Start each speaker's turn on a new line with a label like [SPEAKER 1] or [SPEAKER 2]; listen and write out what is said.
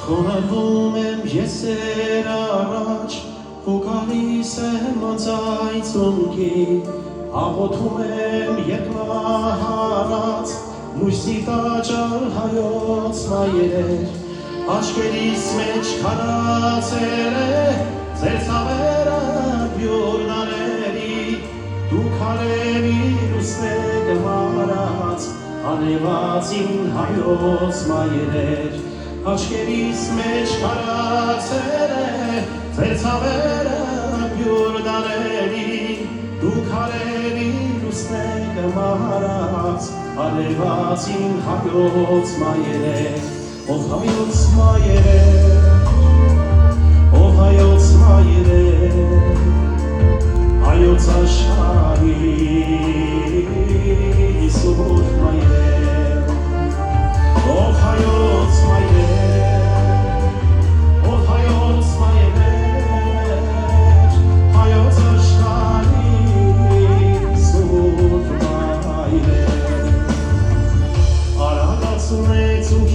[SPEAKER 1] Խոնարհվում եմ եսեր առաջ, ու գալիս եմ անցայցունքի, աղոթում եմ ետմահարած, լույսի տաճար հայոց մայրեր, աչքերիս մեջ քարացել է, ձեր ցավերը բյուր նարերի, դուք արևի լուսնեք մարած, անևածին հայոց մայրեր, աչքերիս մեջ քարացել է, ձեր ցավերը բյուր նարերի, դուք արևի լուսնեք մարած, անևածին հայոց մայրեր, ով հայոց մայրեր, ով հայոց մայրեր, հայոց աշխարհի սուրբ մայրեր, ով հայոց մայրեր, ով հայոց մայրեր, հայոց աշխարհի սուրբ մայրեր, արագացնեց ու